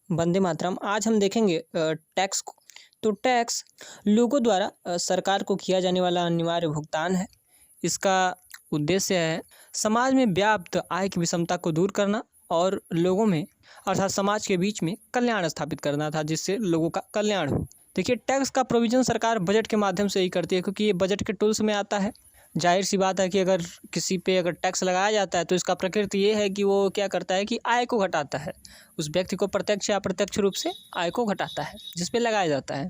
वंदे मातरम। आज हम देखेंगे टैक्स को। तो टैक्स लोगों द्वारा सरकार को किया जाने वाला अनिवार्य भुगतान है। इसका उद्देश्य है समाज में व्याप्त आय की विषमता को दूर करना और लोगों में अर्थात समाज के बीच में कल्याण स्थापित करना था, जिससे लोगों का कल्याण हो। देखिए, टैक्स का प्रोविजन सरकार बजट के माध्यम से ही करती है, क्योंकि ये बजट के टूल्स में आता है। जाहिर सी बात है कि अगर किसी पे अगर टैक्स लगाया जाता है तो इसका प्रकृति ये है कि वो क्या करता है कि आय को घटाता है। उस व्यक्ति को प्रत्यक्ष या अप्रत्यक्ष रूप से आय को घटाता है जिस पे लगाया जाता है।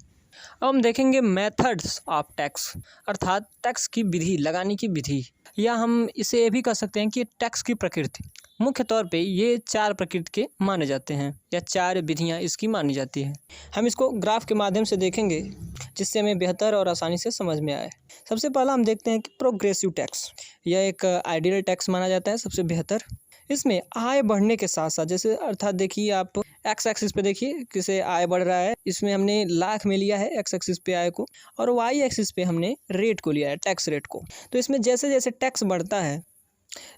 अब हम देखेंगे मेथड्स ऑफ टैक्स, अर्थात टैक्स की विधि, लगाने की विधि, या हम इसे ये भी कह सकते हैं कि टैक्स की प्रकृति। मुख्य तौर पे ये 4 प्रकृति के माने जाते हैं या 4 विधियां इसकी मानी जाती हैं। हम इसको ग्राफ के माध्यम से देखेंगे जिससे हमें बेहतर और आसानी से समझ में आए। सबसे पहला हम देखते हैं कि प्रोग्रेसिव टैक्स। यह एक आइडियल टैक्स माना जाता है, सबसे बेहतर। इसमें आय बढ़ने के साथ साथ, जैसे अर्थात देखिए आप एक्स एक्सिस पे देखिए किसे आय बढ़ रहा है, इसमें हमने लाख में लिया है एक्स एक्सिस पे आय को, और वाई एक्सिस पे हमने रेट को लिया है, टैक्स रेट को। तो इसमें जैसे जैसे टैक्स बढ़ता है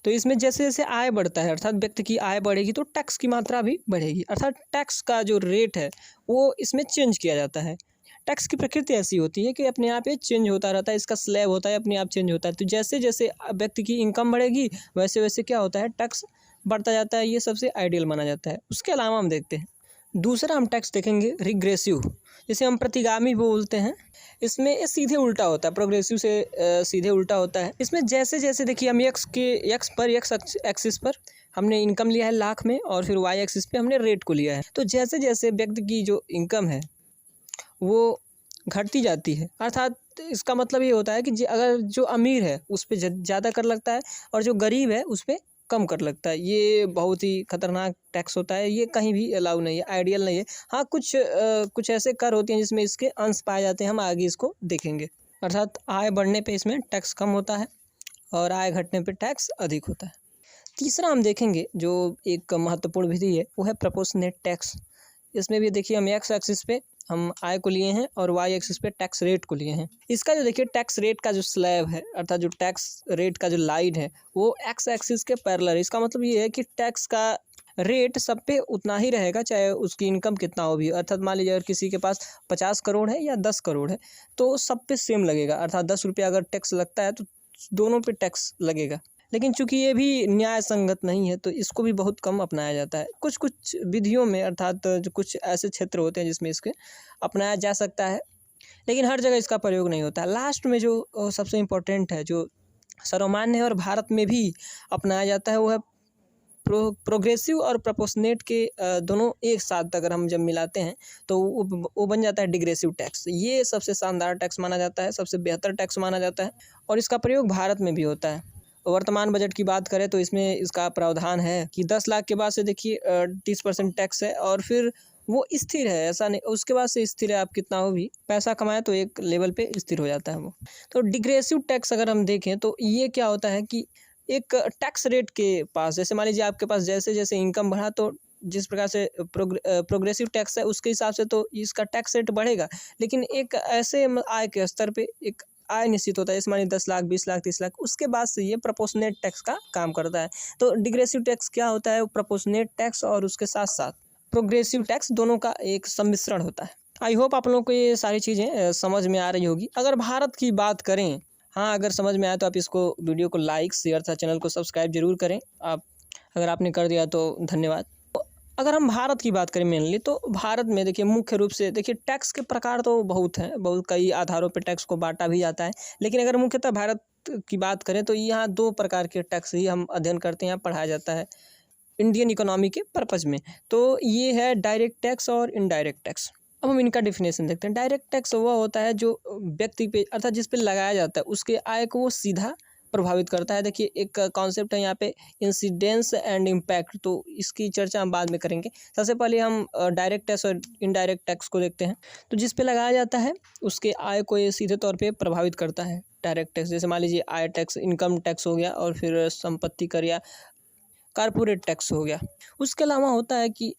तो इसमें जैसे जैसे आय बढ़ता है, अर्थात व्यक्ति की आय बढ़ेगी तो टैक्स की मात्रा भी बढ़ेगी, अर्थात टैक्स का जो रेट है वो इसमें चेंज किया जाता है। टैक्स की प्रकृति ऐसी होती है कि अपने आप ये चेंज होता रहता है, इसका स्लैब होता है, अपने आप चेंज होता है। तो जैसे जैसे व्यक्ति की इनकम बढ़ेगी वैसे वैसे क्या होता है, टैक्स बढ़ता जाता है। ये सबसे आइडियल माना जाता है। उसके अलावा हम देखते हैं दूसरा हम टैक्स देखेंगे रिग्रेसिव, जिसे हम प्रतिगामी बोलते हैं। इसमें ये सीधे उल्टा होता है, प्रोग्रेसिव से सीधे उल्टा होता है। इसमें जैसे जैसे देखिए हम एक्स एक्सिस पर हमने इनकम लिया है लाख में, और फिर वाई एक्सिस पे हमने रेट को लिया है। तो जैसे जैसे व्यक्ति की जो इनकम है वो घटती जाती है, अर्थात इसका मतलब ये होता है कि अगर जो अमीर है उस पर ज़्यादा कर लगता है और जो गरीब है उस पर कम कर लगता है। ये बहुत ही खतरनाक टैक्स होता है, ये कहीं भी अलाउ नहीं है, आइडियल नहीं है। हाँ, कुछ ऐसे कर होते हैं जिसमें इसके अंश पाए जाते हैं, हम आगे इसको देखेंगे। अर्थात आय बढ़ने पे इसमें टैक्स कम होता है और आय घटने पे टैक्स अधिक होता है। तीसरा हम देखेंगे जो एक महत्वपूर्ण विधि है वो है प्रोपोर्शनेट टैक्स। इसमें भी देखिए हम एक्स एक्सिस पे हम आय को लिए हैं और वाई एक्सिस पे टैक्स रेट को लिए हैं। इसका जो देखिए टैक्स रेट का जो स्लैब है, अर्थात जो टैक्स रेट का जो लाइन है वो एक्स एक्सिस के पैरेलल है। इसका मतलब ये है कि टैक्स का रेट सब पे उतना ही रहेगा, चाहे उसकी इनकम कितना हो भी। अर्थात मान लीजिए अगर किसी के पास 50 करोड़ है या 10 करोड़ है तो सब पे सेम लगेगा, अर्थात 10 रुपये अगर टैक्स लगता है तो दोनों पे टैक्स लगेगा। लेकिन चूंकि ये भी न्याय संगत नहीं है तो इसको भी बहुत कम अपनाया जाता है कुछ कुछ विधियों में, अर्थात जो कुछ ऐसे क्षेत्र होते हैं जिसमें इसके अपनाया जा सकता है, लेकिन हर जगह इसका प्रयोग नहीं होता है। लास्ट में जो सबसे इम्पोर्टेंट है, जो सर्वमान्य है और भारत में भी अपनाया जाता है, वो है प्रोग्रेसिव और प्रोपोर्शनेट के दोनों एक साथ अगर हम जब मिलाते हैं तो वो बन जाता है डिग्रेसिव टैक्स। ये सबसे शानदार टैक्स माना जाता है, सबसे बेहतर टैक्स माना जाता है और इसका प्रयोग भारत में भी होता है। वर्तमान बजट की बात करें तो इसमें इसका प्रावधान है कि 10 लाख के बाद से देखिए 30% टैक्स है और फिर वो स्थिर है, ऐसा नहीं उसके बाद से स्थिर है, आप कितना हो भी पैसा कमाए तो एक लेवल पे स्थिर हो जाता है वो। तो डिग्रेसिव टैक्स अगर हम देखें तो ये क्या होता है कि एक टैक्स रेट के पास, जैसे मान लीजिए आपके पास जैसे जैसे इनकम बढ़ा तो जिस प्रकार से प्रोग्रेसिव टैक्स है उसके हिसाब से तो इसका टैक्स रेट बढ़ेगा, लेकिन एक ऐसे आय के स्तर पे एक आय निश्चित होता है, जैसे मानिए 10 लाख 20 लाख 30 लाख, उसके बाद से ये प्रोपोर्शनेट टैक्स का काम करता है। तो डिग्रेसिव टैक्स क्या होता है, वो प्रोपोर्शनेट टैक्स और उसके साथ साथ प्रोग्रेसिव टैक्स दोनों का एक सम्मिश्रण होता है। आई होप आप लोगों को ये सारी चीज़ें समझ में आ रही होगी। अगर भारत की बात करें, हाँ अगर समझ में आया तो आप इसको वीडियो को लाइक शेयर तथा चैनल को सब्सक्राइब जरूर करें। आप अगर आपने कर दिया तो धन्यवाद। अगर हम भारत की बात करें मेनली तो भारत में देखिए मुख्य रूप से देखिए टैक्स के प्रकार तो बहुत हैं, बहुत कई आधारों पे टैक्स को बांटा भी जाता है, लेकिन अगर मुख्यतः भारत की बात करें तो यहाँ 2 प्रकार के टैक्स ही हम अध्ययन करते हैं, पढ़ाया जाता है इंडियन इकोनॉमी के पर्पज़ में। तो ये है डायरेक्ट टैक्स और इनडायरेक्ट टैक्स। अब हम इनका डिफिनेशन देखते हैं। डायरेक्ट टैक्स वह होता है जो व्यक्ति पे अर्थात जिस पे लगाया जाता है उसके आय को वो सीधा प्रभावित करता है। देखिए एक कॉन्सेप्ट है यहाँ पे इंसिडेंस एंड इम्पैक्ट, तो इसकी चर्चा हम बाद में करेंगे। सबसे पहले हम डायरेक्ट टैक्स और इनडायरेक्ट टैक्स को देखते हैं। तो जिस पे लगाया जाता है उसके आय को ये सीधे तौर पे प्रभावित करता है डायरेक्ट टैक्स। जैसे मान लीजिए आय टैक्स, इनकम टैक्स हो गया, और फिर संपत्ति कर या कॉर्पोरेट टैक्स हो गया। उसके अलावा होता है कि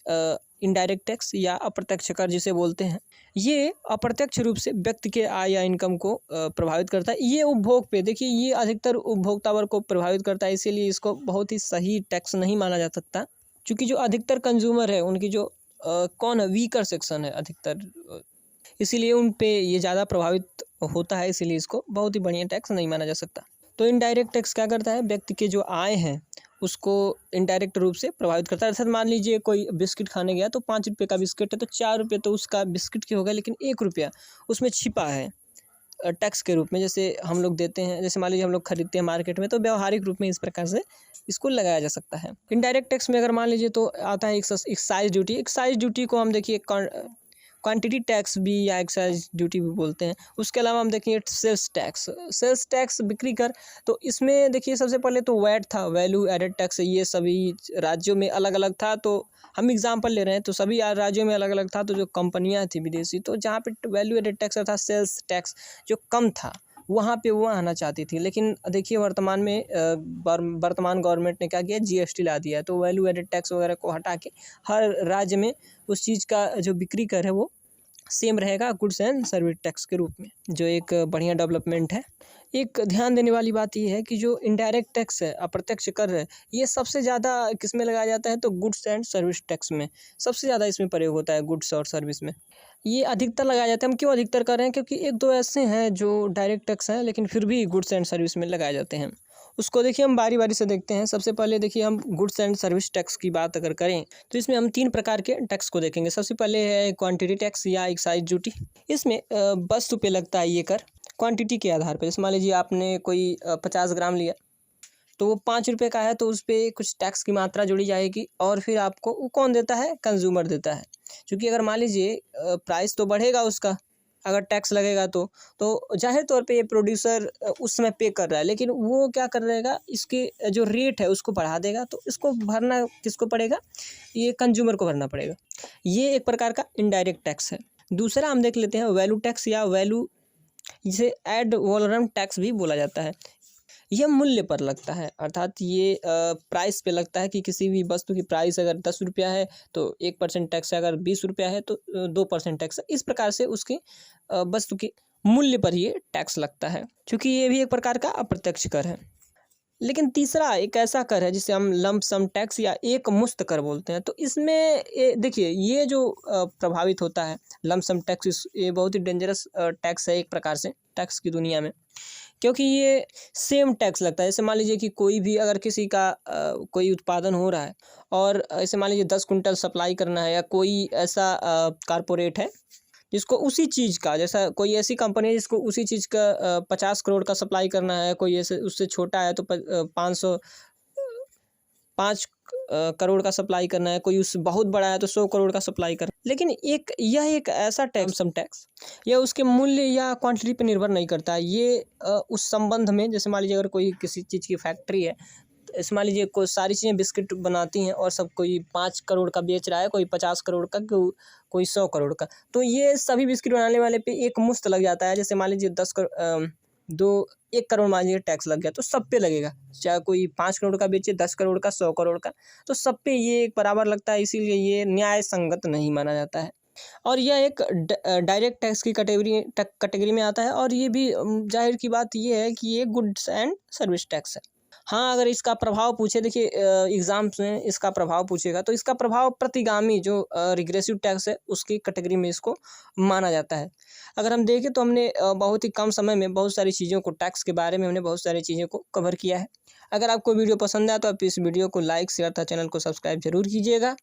इनडायरेक्ट टैक्स या अप्रत्यक्ष कर जिसे बोलते हैं, ये अप्रत्यक्ष रूप से व्यक्ति के आय या इनकम को प्रभावित करता है। ये उपभोग पे देखिए ये अधिकतर उपभोक्ता वर्ग को प्रभावित करता है, इसीलिए इसको बहुत ही सही टैक्स नहीं माना जा सकता, क्योंकि जो अधिकतर कंज्यूमर है उनकी जो कौन है, वीकर सेक्शन है अधिकतर, इसीलिए उन पे ये ज़्यादा प्रभावित होता है, इसीलिए इसको बहुत ही बढ़िया टैक्स नहीं माना जा सकता। तो इनडायरेक्ट टैक्स क्या करता है, व्यक्ति के जो आय हैं उसको इनडायरेक्ट रूप से प्रभावित करता है। अर्थात मान लीजिए कोई बिस्किट खाने गया तो 5 रुपये का बिस्किट है तो 4 रुपये तो उसका बिस्किट के हो गए, लेकिन 1 रुपया उसमें छिपा है टैक्स के रूप में। जैसे हम लोग देते हैं, जैसे मान लीजिए हम लोग खरीदते हैं मार्केट में, तो व्यवहारिक रूप में इस प्रकार से इसको लगाया जा सकता है। इनडायरेक्ट टैक्स में अगर मान लीजिए तो आता है एक्साइज ड्यूटी। एक्साइज ड्यूटी को हम देखिए क्वांटिटी टैक्स भी या एक्साइज ड्यूटी भी बोलते हैं। उसके अलावा हम देखेंगे सेल्स टैक्स बिक्री कर। तो इसमें देखिए सबसे पहले तो वैट था, वैल्यू एडेड टैक्स, ये सभी राज्यों में अलग अलग था। तो हम एग्जांपल ले रहे हैं तो सभी राज्यों में अलग अलग था। तो जो कंपनियां थी विदेशी, तो जहाँ पे वैल्यू एडेड टैक्स था, सेल्स टैक्स जो कम था, वहाँ पे वो आना चाहती थी। लेकिन देखिए वर्तमान में वर्तमान गवर्नमेंट ने क्या किया, जीएसटी ला दिया है। तो वैल्यू एडेड टैक्स वगैरह को हटा के हर राज्य में उस चीज़ का जो बिक्री कर है वो सेम रहेगा गुड्स एंड सर्विस टैक्स के रूप में, जो एक बढ़िया डेवलपमेंट है। एक ध्यान देने वाली बात ये है कि जो इनडायरेक्ट टैक्स है, अप्रत्यक्ष कर है, ये सबसे ज़्यादा किस में लगाया जाता है, तो गुड्स एंड सर्विस टैक्स में सबसे ज़्यादा इसमें प्रयोग होता है, गुड्स और सर्विस में ये अधिकतर लगाया जाता है। हम क्यों अधिकतर कर रहे हैं, क्योंकि एक दो ऐसे हैं जो डायरेक्ट टैक्स हैं लेकिन फिर भी गुड्स एंड सर्विस में लगाए जाते हैं। उसको देखिए हम बारी बारी से देखते हैं। सबसे पहले देखिए हम गुड्स एंड सर्विस टैक्स की बात अगर करें तो इसमें हम 3 प्रकार के टैक्स को देखेंगे। सबसे पहले है क्वांटिटी टैक्स या एक्साइज ड्यूटी। इसमें वस्तु पे लगता है ये कर क्वांटिटी के आधार पर। जैसे मान लीजिए आपने कोई 50 ग्राम लिया तो वो 5 रुपये का है, तो उस पर कुछ टैक्स की मात्रा जोड़ी जाएगी और फिर आपको वो कौन देता है, कंज्यूमर देता है। क्योंकि अगर मान लीजिए प्राइस तो बढ़ेगा उसका, अगर टैक्स लगेगा तो जाहिर तौर पे ये प्रोड्यूसर उस समय पे कर रहा है, लेकिन वो क्या कर रहेगा, इसके जो रेट है उसको बढ़ा देगा। तो इसको भरना किसको पड़ेगा, ये कंज्यूमर को भरना पड़ेगा। ये एक प्रकार का इनडायरेक्ट टैक्स है। दूसरा हम देख लेते हैं वैल्यू टैक्स या वैल्यू, जिसे एड वैलोरम टैक्स भी बोला जाता है। यह मूल्य पर लगता है, अर्थात ये प्राइस पे लगता है कि किसी भी वस्तु की प्राइस अगर 10 रुपया है तो 1% टैक्स है, अगर 20 रुपया है तो 2% टैक्स है। इस प्रकार से उसकी वस्तु के मूल्य पर ये टैक्स लगता है, क्योंकि ये भी एक प्रकार का अप्रत्यक्ष कर है। लेकिन तीसरा एक ऐसा कर है जिसे हम लंप सम टैक्स या एक मुश्त कर बोलते हैं। तो इसमें देखिए ये जो प्रभावित होता है लंप सम टैक्स, ये बहुत ही डेंजरस टैक्स है एक प्रकार से टैक्स की दुनिया में, क्योंकि ये सेम टैक्स लगता है। जैसे मान लीजिए कि कोई भी अगर किसी का कोई उत्पादन हो रहा है और ऐसे मान लीजिए 10 कुंटल सप्लाई करना है, या कोई ऐसा कारपोरेट है जिसको उसी चीज़ का, जैसा कोई ऐसी कंपनी है जिसको उसी चीज़ का 50 करोड़ का सप्लाई करना है, कोई ऐसे उससे छोटा है तो 5 करोड़ का सप्लाई करना है, कोई उससे बहुत बड़ा है तो 100 करोड़ का सप्लाई करना। लेकिन यह एक ऐसा टैक्स, सम टैक्स, यह उसके मूल्य या क्वांटिटी पर निर्भर नहीं करता है। ये उस संबंध में, जैसे मान लीजिए अगर कोई किसी चीज़ की फैक्ट्री है, इस मान लीजिए कोई सारी चीज़ें बिस्किट बनाती हैं और सब कोई 5 करोड़ का बेच रहा है, कोई 50 करोड़ का, कोई 100 करोड़ का, तो ये सभी बिस्किट बनाने वाले पे एक मुश्त लग जाता है। जैसे मान लीजिए 1 करोड़ मान लीजिए टैक्स लग गया तो सब पे लगेगा, चाहे कोई 5 करोड़ का बेचे, 10 करोड़ का, 100 करोड़ का, तो सब पे ये एक बराबर लगता है। इसीलिए ये न्याय संगत नहीं माना जाता है और यह एक डायरेक्ट टैक्स की कैटेगरी में आता है। और ये भी जाहिर की बात ये है कि ये गुड्स एंड सर्विस टैक्स है। हाँ, अगर इसका प्रभाव पूछे, देखिए एग्ज़ाम्स में इसका प्रभाव पूछेगा तो इसका प्रभाव प्रतिगामी जो रिग्रेसिव टैक्स है उसकी कैटेगरी में इसको माना जाता है। अगर हम देखें तो हमने बहुत ही कम समय में बहुत सारी चीज़ों को, टैक्स के बारे में हमने बहुत सारी चीज़ों को कवर किया है। अगर आपको वीडियो पसंद आया तो आप इस वीडियो को लाइक, शेयर तथा चैनल को सब्सक्राइब जरूर कीजिएगा।